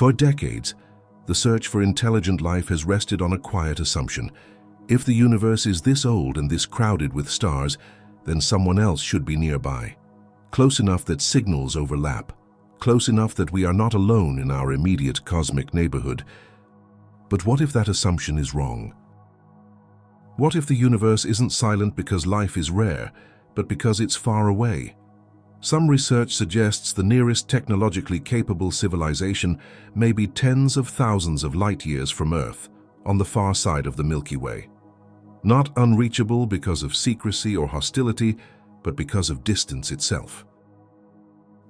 For decades, the search for intelligent life has rested on a quiet assumption. If the universe is this old and this crowded with stars, then someone else should be nearby. Close enough that signals overlap. Close enough that we are not alone in our immediate cosmic neighborhood. But what if that assumption is wrong? What if the universe isn't silent because life is rare, but because it's far away? Some research suggests the nearest technologically capable civilization may be tens of thousands of light years from Earth, on the far side of the Milky Way. Not unreachable because of secrecy or hostility, but because of distance itself.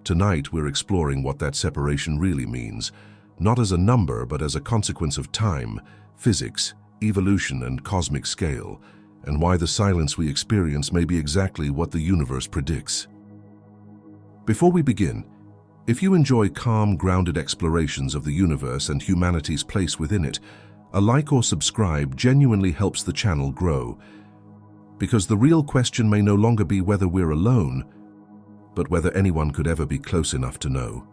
Tonight we're exploring what that separation really means, not as a number but as a consequence of time, physics, evolution and cosmic scale, and why the silence we experience may be exactly what the universe predicts. Before we begin, if you enjoy calm, grounded explorations of the universe and humanity's place within it, a like or subscribe genuinely helps the channel grow, because the real question may no longer be whether we're alone, but whether anyone could ever be close enough to know.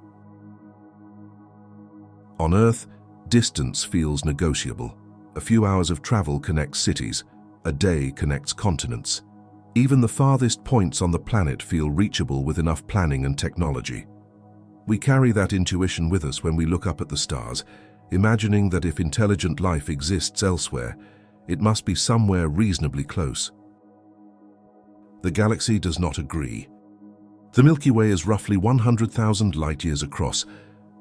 On Earth, distance feels negotiable. A few hours of travel connects cities, a day connects continents. Even the farthest points on the planet feel reachable with enough planning and technology. We carry that intuition with us when we look up at the stars, imagining that if intelligent life exists elsewhere, it must be somewhere reasonably close. The galaxy does not agree. The Milky Way is roughly 100,000 light-years across,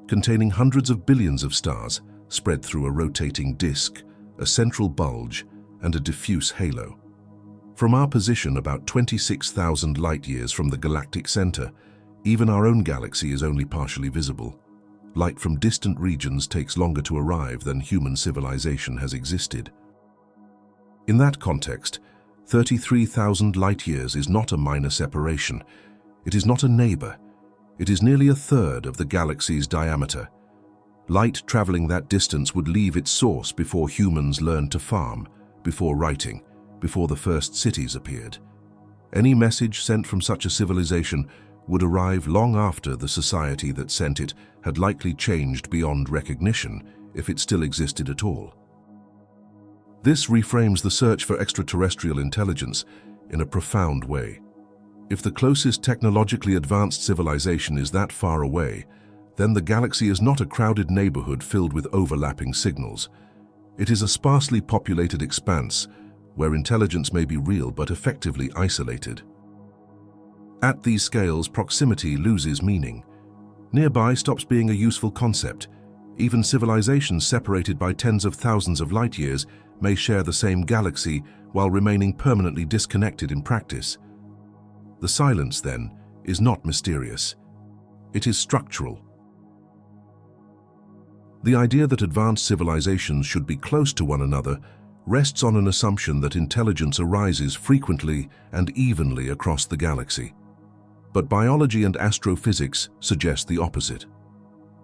containing hundreds of billions of stars spread through a rotating disk, a central bulge, and a diffuse halo. From our position about 26,000 light-years from the galactic center, even our own galaxy is only partially visible. Light from distant regions takes longer to arrive than human civilization has existed. In that context, 33,000 light-years is not a minor separation. It is not a neighbor. It is nearly a third of the galaxy's diameter. Light traveling that distance would leave its source before humans learned to farm, before writing, before the first cities appeared. Any message sent from such a civilization would arrive long after the society that sent it had likely changed beyond recognition, if it still existed at all. This reframes the search for extraterrestrial intelligence in a profound way. If the closest technologically advanced civilization is that far away, then the galaxy is not a crowded neighborhood filled with overlapping signals. It is a sparsely populated expanse where intelligence may be real but effectively isolated. At these scales, proximity loses meaning. Nearby stops being a useful concept. Even civilizations separated by tens of thousands of light-years may share the same galaxy while remaining permanently disconnected in practice. The silence, then, is not mysterious. It is structural. The idea that advanced civilizations should be close to one another rests on an assumption that intelligence arises frequently and evenly across the galaxy. But biology and astrophysics suggest the opposite.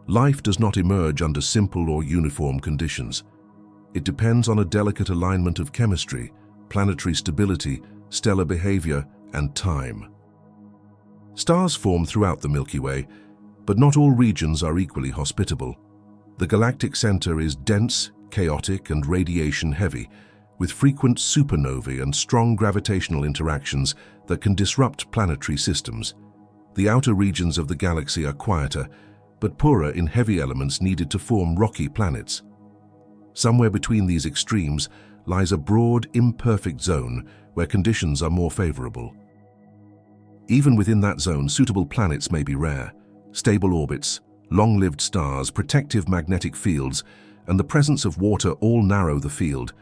Life does not emerge under simple or uniform conditions. It depends on a delicate alignment of chemistry, planetary stability, stellar behavior, and time. Stars form throughout the Milky Way, but not all regions are equally hospitable. The galactic center is dense, chaotic, and radiation-heavy, with frequent supernovae and strong gravitational interactions that can disrupt planetary systems. The outer regions of the galaxy are quieter, but poorer in heavy elements needed to form rocky planets. Somewhere between these extremes lies a broad, imperfect zone where conditions are more favorable. Even within that zone, suitable planets may be rare. Stable orbits, long-lived stars, protective magnetic fields, and the presence of water all narrow the field.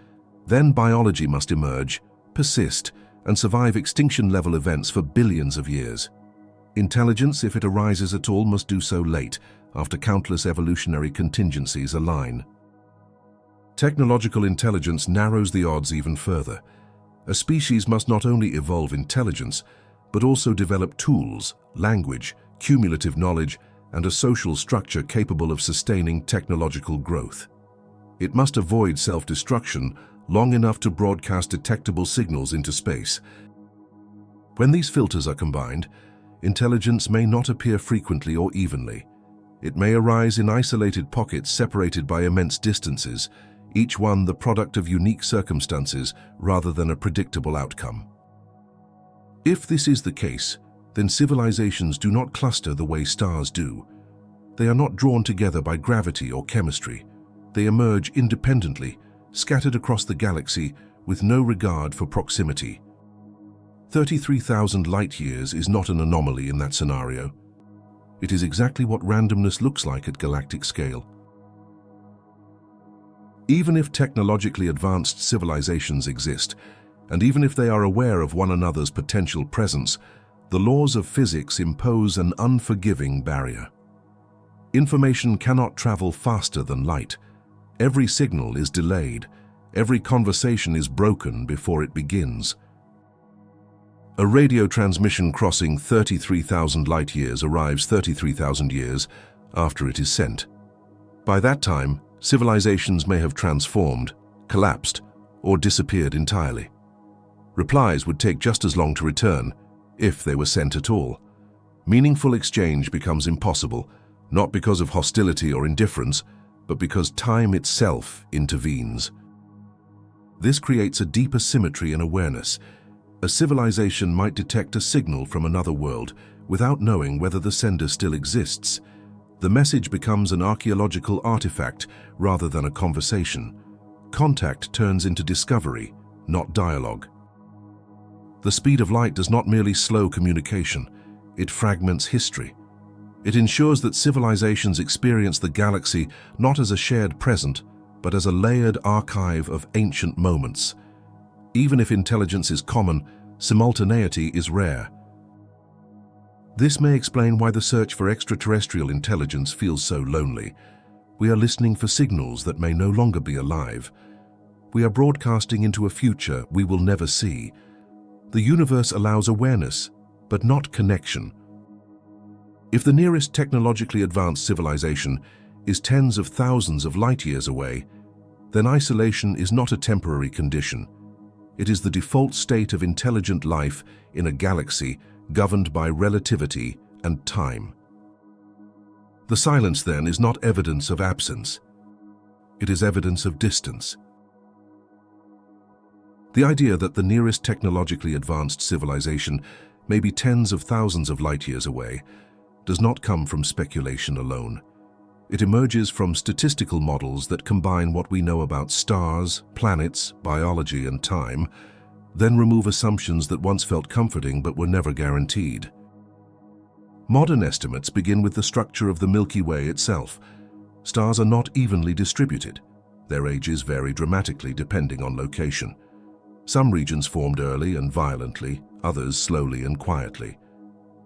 Then biology must emerge, persist, and survive extinction-level events for billions of years. Intelligence, if it arises at all, must do so late, after countless evolutionary contingencies align. Technological intelligence narrows the odds even further. A species must not only evolve intelligence, but also develop tools, language, cumulative knowledge, and a social structure capable of sustaining technological growth. It must avoid self-destruction long enough to broadcast detectable signals into space. When these filters are combined, intelligence may not appear frequently or evenly. It may arise in isolated pockets separated by immense distances, each one the product of unique circumstances rather than a predictable outcome. If this is the case, then civilizations do not cluster the way stars do. They are not drawn together by gravity or chemistry. They emerge independently, scattered across the galaxy with no regard for proximity. 33,000 light-years is not an anomaly in that scenario. It is exactly what randomness looks like at galactic scale. Even if technologically advanced civilizations exist, and even if they are aware of one another's potential presence, the laws of physics impose an unforgiving barrier. Information cannot travel faster than light. Every signal is delayed. Every conversation is broken before it begins. A radio transmission crossing 33,000 light-years arrives 33,000 years after it is sent. By that time, civilizations may have transformed, collapsed, or disappeared entirely. Replies would take just as long to return, if they were sent at all. Meaningful exchange becomes impossible, not because of hostility or indifference, but because time itself intervenes. This creates a deeper symmetry in awareness. A civilization might detect a signal from another world without knowing whether the sender still exists. The message becomes an archaeological artifact rather than a conversation. Contact turns into discovery, not dialogue. The speed of light does not merely slow communication, it fragments history. It ensures that civilizations experience the galaxy not as a shared present, but as a layered archive of ancient moments. Even if intelligence is common, simultaneity is rare. This may explain why the search for extraterrestrial intelligence feels so lonely. We are listening for signals that may no longer be alive. We are broadcasting into a future we will never see. The universe allows awareness, but not connection. If the nearest technologically advanced civilization is tens of thousands of light-years away, then isolation is not a temporary condition. It is the default state of intelligent life in a galaxy governed by relativity and time. The silence, then, is not evidence of absence. It is evidence of distance. The idea that the nearest technologically advanced civilization may be tens of thousands of light-years away does not come from speculation alone. It emerges from statistical models that combine what we know about stars, planets, biology, and time, then remove assumptions that once felt comforting but were never guaranteed. Modern estimates begin with the structure of the Milky Way itself. Stars are not evenly distributed. Their ages vary dramatically depending on location. Some regions formed early and violently, others slowly and quietly.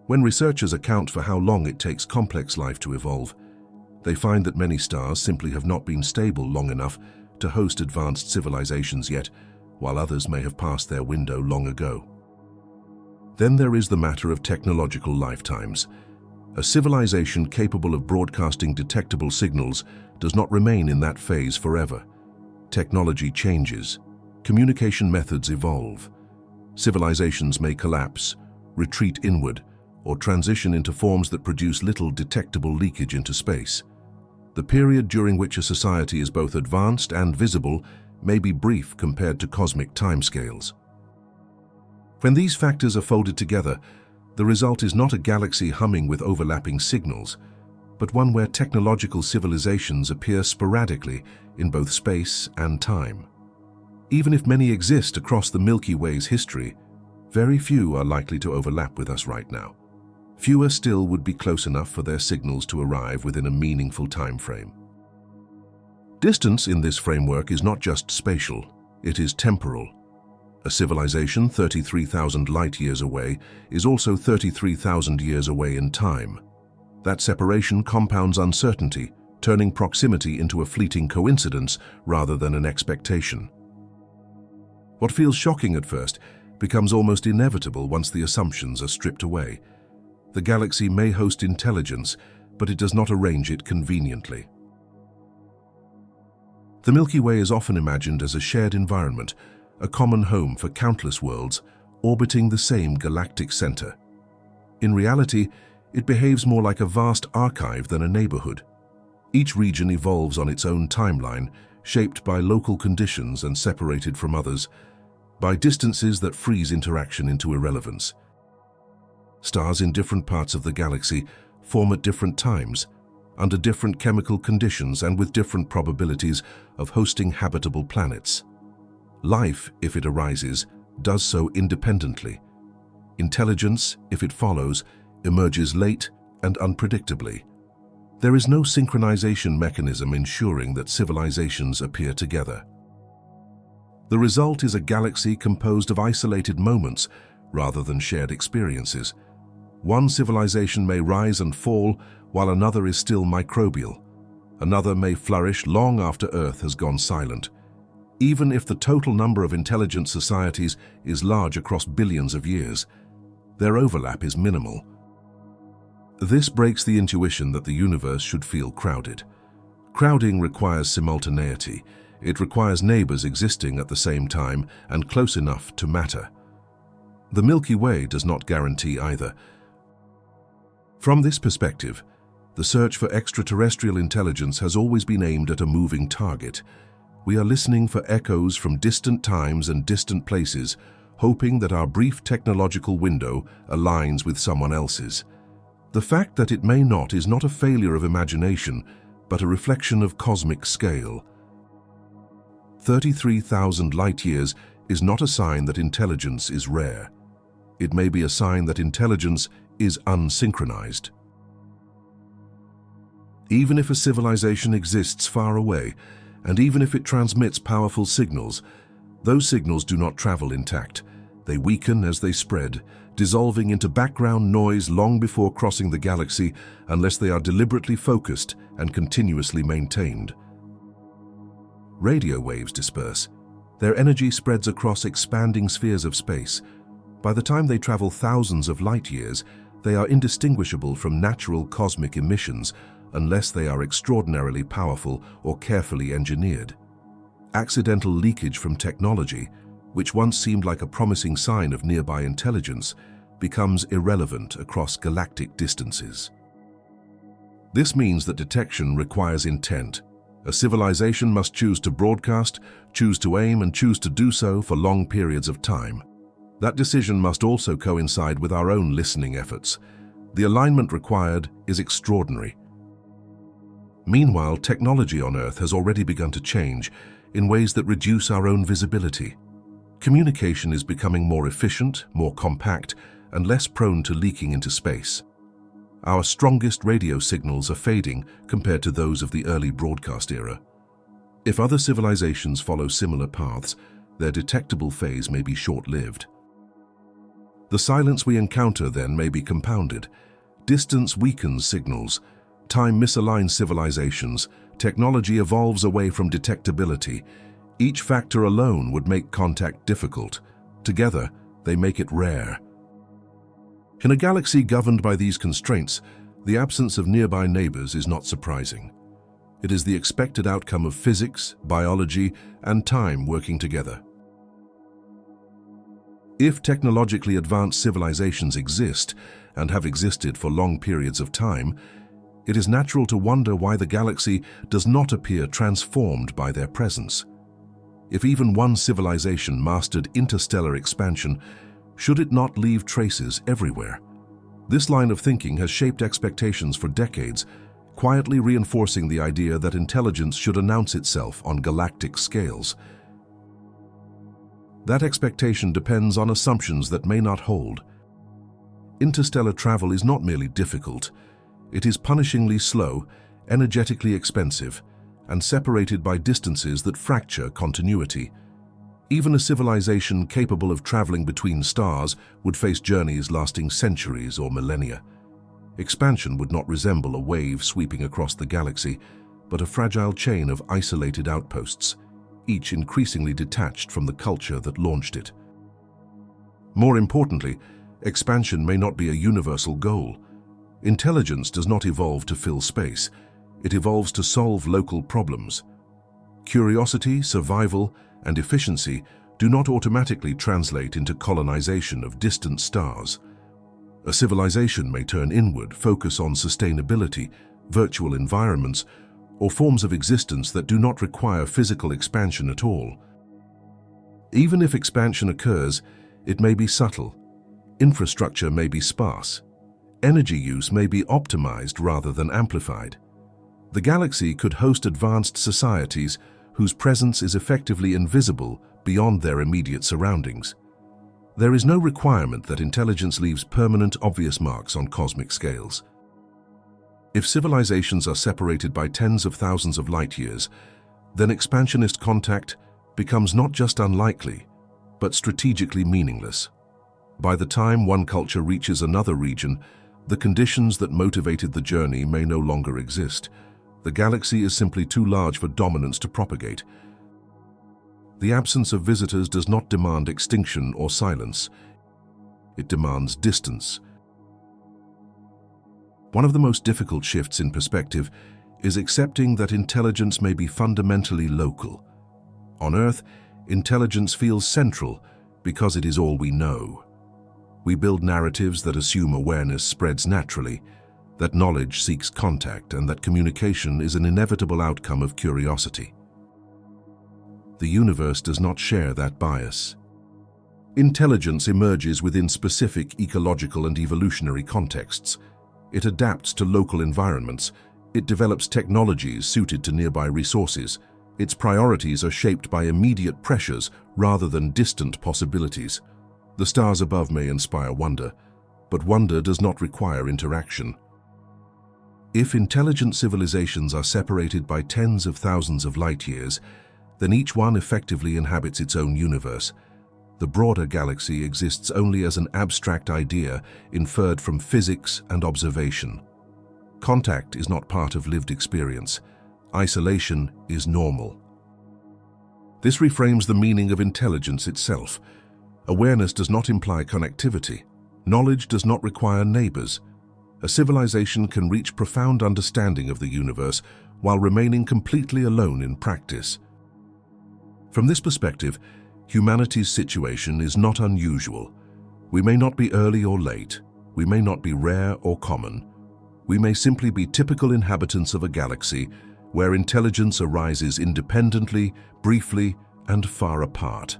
When researchers account for how long it takes complex life to evolve, they find that many stars simply have not been stable long enough to host advanced civilizations yet, while others may have passed their window long ago. Then there is the matter of technological lifetimes. A civilization capable of broadcasting detectable signals does not remain in that phase forever. Technology changes. Communication methods evolve. Civilizations may collapse, retreat inward, or transition into forms that produce little detectable leakage into space. The period during which a society is both advanced and visible may be brief compared to cosmic timescales. When these factors are folded together, the result is not a galaxy humming with overlapping signals, but one where technological civilizations appear sporadically in both space and time. Even if many exist across the Milky Way's history, very few are likely to overlap with us right now. Fewer still would be close enough for their signals to arrive within a meaningful time frame. Distance in this framework is not just spatial, it is temporal. A civilization 33,000 light-years away is also 33,000 years away in time. That separation compounds uncertainty, turning proximity into a fleeting coincidence rather than an expectation. What feels shocking at first becomes almost inevitable once the assumptions are stripped away. The galaxy may host intelligence, but it does not arrange it conveniently. The Milky Way is often imagined as a shared environment, a common home for countless worlds orbiting the same galactic center. In reality, It behaves more like a vast archive than a neighborhood. Each region evolves on its own timeline, shaped by local conditions and separated from others, by distances that freeze interaction into irrelevance. Stars in different parts of the galaxy form at different times, under different chemical conditions and with different probabilities of hosting habitable planets. Life, if it arises, does so independently. Intelligence, if it follows, emerges late and unpredictably. There is no synchronization mechanism ensuring that civilizations appear together. The result is a galaxy composed of isolated moments rather than shared experiences. One civilization may rise and fall while another is still microbial. Another may flourish long after Earth has gone silent. Even if the total number of intelligent societies is large across billions of years, their overlap is minimal. This breaks the intuition that the universe should feel crowded. Crowding requires simultaneity. It requires neighbors existing at the same time and close enough to matter. The Milky Way does not guarantee either. From this perspective, the search for extraterrestrial intelligence has always been aimed at a moving target. We are listening for echoes from distant times and distant places, hoping that our brief technological window aligns with someone else's. The fact that it may not is not a failure of imagination, but a reflection of cosmic scale. 33,000 light-years is not a sign that intelligence is rare. It may be a sign that intelligence is unsynchronized. Even if a civilization exists far away, and even if it transmits powerful signals, those signals do not travel intact. They weaken as they spread, dissolving into background noise long before crossing the galaxy unless they are deliberately focused and continuously maintained. Radio waves disperse. Their energy spreads across expanding spheres of space. By the time they travel thousands of light-years, they are indistinguishable from natural cosmic emissions unless they are extraordinarily powerful or carefully engineered. Accidental leakage from technology, which once seemed like a promising sign of nearby intelligence, becomes irrelevant across galactic distances. This means that detection requires intent. A civilization must choose to broadcast, choose to aim, and choose to do so for long periods of time. That decision must also coincide with our own listening efforts. The alignment required is extraordinary. Meanwhile, technology on Earth has already begun to change in ways that reduce our own visibility. Communication is becoming more efficient, more compact, and less prone to leaking into space. Our strongest radio signals are fading compared to those of the early broadcast era. If other civilizations follow similar paths, their detectable phase may be short-lived. The silence we encounter then may be compounded. Distance weakens signals. Time misaligns civilizations. Technology evolves away from detectability. Each factor alone would make contact difficult. Together, they make it rare. In a galaxy governed by these constraints, the absence of nearby neighbors is not surprising. It is the expected outcome of physics, biology, and time working together. If technologically advanced civilizations exist, and have existed for long periods of time, it is natural to wonder why the galaxy does not appear transformed by their presence. If even one civilization mastered interstellar expansion, should it not leave traces everywhere? This line of thinking has shaped expectations for decades, quietly reinforcing the idea that intelligence should announce itself on galactic scales. That expectation depends on assumptions that may not hold. Interstellar travel is not merely difficult. It is punishingly slow, energetically expensive, and separated by distances that fracture continuity. Even a civilization capable of traveling between stars would face journeys lasting centuries or millennia. Expansion would not resemble a wave sweeping across the galaxy, but a fragile chain of isolated outposts, each increasingly detached from the culture that launched it. More importantly, expansion may not be a universal goal. Intelligence does not evolve to fill space. It evolves to solve local problems. Curiosity, survival, and efficiency do not automatically translate into colonization of distant stars. A civilization may turn inward, focus on sustainability, virtual environments, or forms of existence that do not require physical expansion at all. Even if expansion occurs, it may be subtle. Infrastructure may be sparse. Energy use may be optimized rather than amplified. The galaxy could host advanced societies whose presence is effectively invisible beyond their immediate surroundings. There is no requirement that intelligence leaves permanent, obvious marks on cosmic scales. If civilizations are separated by tens of thousands of light years, then expansionist contact becomes not just unlikely, but strategically meaningless. By the time one culture reaches another region, the conditions that motivated the journey may no longer exist. The galaxy is simply too large for dominance to propagate. The absence of visitors does not demand extinction or silence. It demands distance. One of the most difficult shifts in perspective is accepting that intelligence may be fundamentally local. On Earth, intelligence feels central because it is all we know. We build narratives that assume awareness spreads naturally, that knowledge seeks contact, and that communication is an inevitable outcome of curiosity. The universe does not share that bias. Intelligence emerges within specific ecological and evolutionary contexts. It adapts to local environments. It develops technologies suited to nearby resources. Its priorities are shaped by immediate pressures rather than distant possibilities. The stars above may inspire wonder, but wonder does not require interaction. If intelligent civilizations are separated by tens of thousands of light years, then each one effectively inhabits its own universe. The broader galaxy exists only as an abstract idea inferred from physics and observation. Contact is not part of lived experience. Isolation is normal. This reframes the meaning of intelligence itself. Awareness does not imply connectivity. Knowledge does not require neighbors. A civilization can reach profound understanding of the universe while remaining completely alone in practice. From this perspective, humanity's situation is not unusual. We may not be early or late. We may not be rare or common. We may simply be typical inhabitants of a galaxy where intelligence arises independently, briefly, and far apart.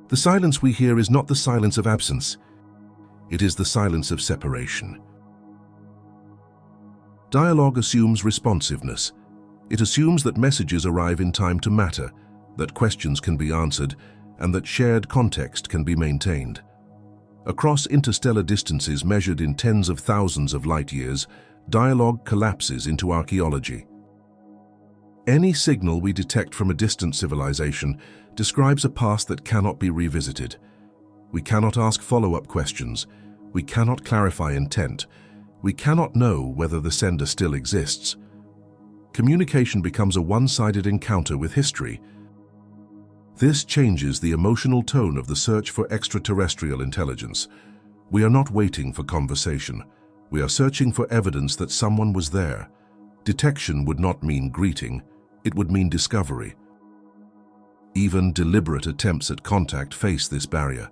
The silence we hear is not the silence of absence. It is the silence of separation. Dialogue assumes responsiveness. It assumes that messages arrive in time to matter, that questions can be answered, and that shared context can be maintained. Across interstellar distances measured in tens of thousands of light years, dialogue collapses into archaeology. Any signal we detect from a distant civilization describes a past that cannot be revisited. We cannot ask follow-up questions. We cannot clarify intent. We cannot know whether the sender still exists. Communication becomes a one-sided encounter with history. This changes the emotional tone of the search for extraterrestrial intelligence. We are not waiting for conversation. We are searching for evidence that someone was there. Detection would not mean greeting. It would mean discovery. Even deliberate attempts at contact face this barrier.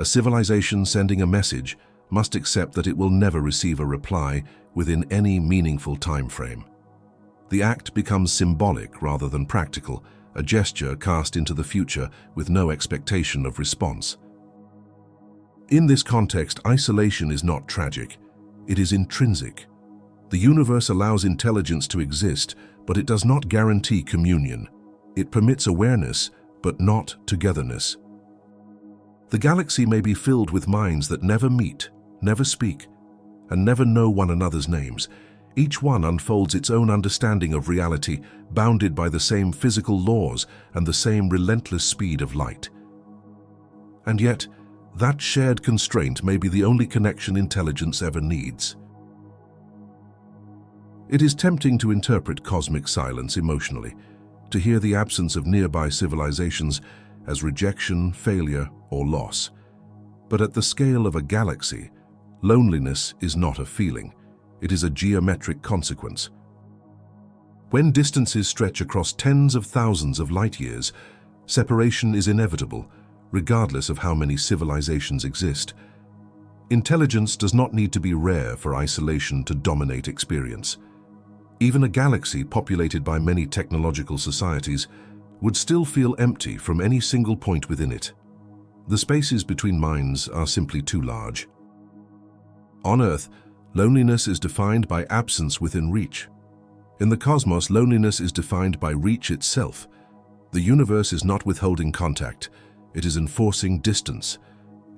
A civilization sending a message must accept that it will never receive a reply within any meaningful time frame. The act becomes symbolic rather than practical, a gesture cast into the future with no expectation of response. In this context, isolation is not tragic. It is intrinsic. The universe allows intelligence to exist, but it does not guarantee communion. It permits awareness, but not togetherness. The galaxy may be filled with minds that never meet, never speak, and never know one another's names. Each one unfolds its own understanding of reality, bounded by the same physical laws and the same relentless speed of light. And yet, that shared constraint may be the only connection intelligence ever needs. It is tempting to interpret cosmic silence emotionally, to hear the absence of nearby civilizations as rejection, failure, or loss. But at the scale of a galaxy, loneliness is not a feeling. It is a geometric consequence. When distances stretch across tens of thousands of light years, separation is inevitable, regardless of how many civilizations exist. Intelligence does not need to be rare for isolation to dominate experience. Even a galaxy populated by many technological societies would still feel empty from any single point within it. The spaces between minds are simply too large. On Earth, loneliness is defined by absence within reach. In the cosmos, loneliness is defined by reach itself. The universe is not withholding contact, it is enforcing distance.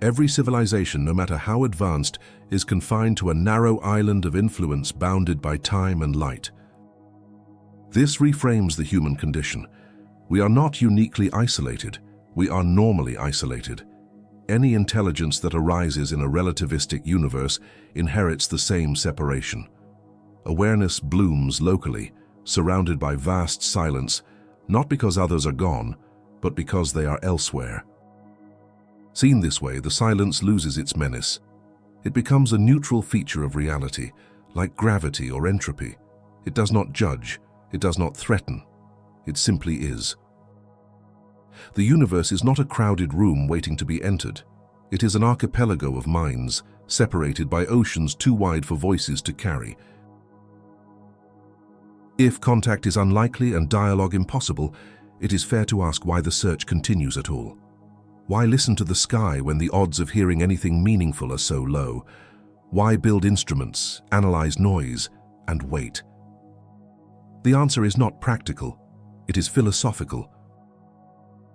Every civilization, no matter how advanced, is confined to a narrow island of influence bounded by time and light. This reframes the human condition. We are not uniquely isolated, we are normally isolated. Any intelligence that arises in a relativistic universe inherits the same separation. Awareness blooms locally, surrounded by vast silence, not because others are gone, but because they are elsewhere. Seen this way, the silence loses its menace. It becomes a neutral feature of reality, like gravity or entropy. It does not judge, it does not threaten, it simply is. The universe is not a crowded room waiting to be entered. It is an archipelago of minds, separated by oceans too wide for voices to carry. If contact is unlikely and dialogue impossible, it is fair to ask why the search continues at all. Why listen to the sky when the odds of hearing anything meaningful are so low? Why build instruments, analyze noise, and wait? The answer is not practical, it is philosophical.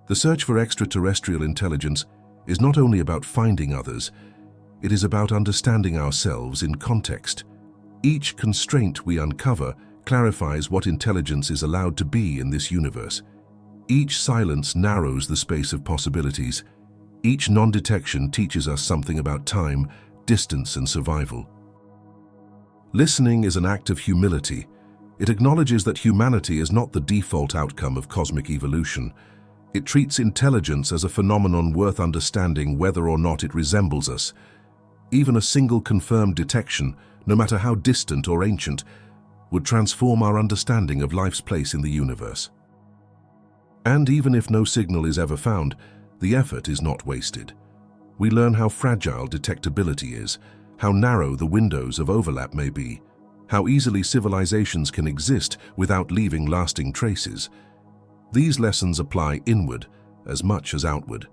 The search for extraterrestrial intelligence is not only about finding others, it is about understanding ourselves in context. Each constraint we uncover clarifies what intelligence is allowed to be in this universe. Each silence narrows the space of possibilities. Each non-detection teaches us something about time, distance, and survival. Listening is an act of humility. It acknowledges that humanity is not the default outcome of cosmic evolution. It treats intelligence as a phenomenon worth understanding whether or not it resembles us. Even a single confirmed detection, no matter how distant or ancient, would transform our understanding of life's place in the universe. And even if no signal is ever found, the effort is not wasted. We learn how fragile detectability is, how narrow the windows of overlap may be, how easily civilizations can exist without leaving lasting traces. These lessons apply inward as much as outward.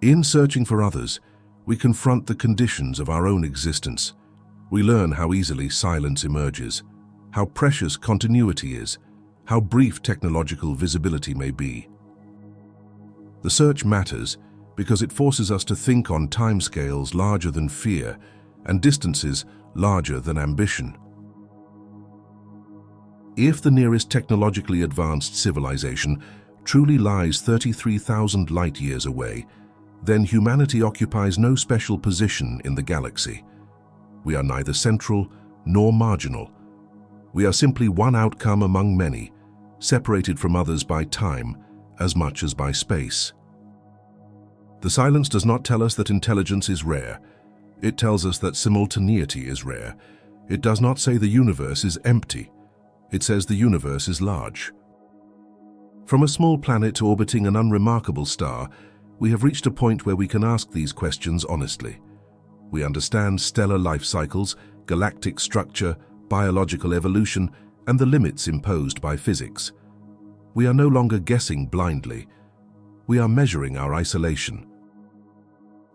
In searching for others, we confront the conditions of our own existence. We learn how easily silence emerges, how precious continuity is, how brief technological visibility may be. The search matters because it forces us to think on timescales larger than fear and distances larger than ambition. If the nearest technologically advanced civilization truly lies 33,000 light-years away, then humanity occupies no special position in the galaxy. We are neither central nor marginal. We are simply one outcome among many, separated from others by time as much as by space. The silence does not tell us that intelligence is rare. It tells us that simultaneity is rare. It does not say the universe is empty. It says the universe is large. From a small planet orbiting an unremarkable star, we have reached a point where we can ask these questions honestly. We understand stellar life cycles, galactic structure, biological evolution, and the limits imposed by physics. We are no longer guessing blindly. We are measuring our isolation.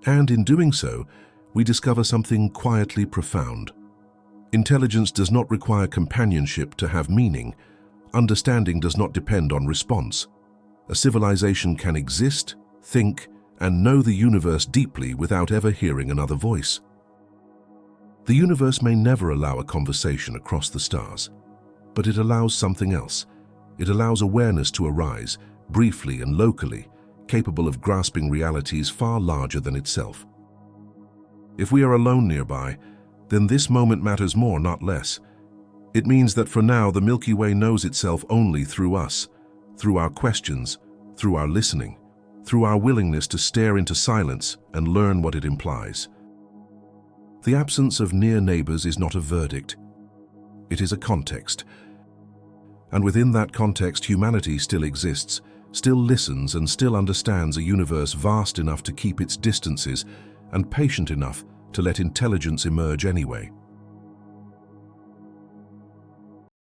And in doing so, we discover something quietly profound. Intelligence does not require companionship to have meaning. Understanding does not depend on response. A civilization can exist, think, and know the universe deeply without ever hearing another voice. The universe may never allow a conversation across the stars, but it allows something else. It allows awareness to arise, briefly and locally, capable of grasping realities far larger than itself. If we are alone nearby, then this moment matters more, not less. It means that for now the Milky Way knows itself only through us, through our questions, through our listening, through our willingness to stare into silence and learn what it implies. The absence of near neighbors is not a verdict. It is a context. And within that context, humanity still exists, still listens, and still understands a universe vast enough to keep its distances and patient enough to let intelligence emerge anyway.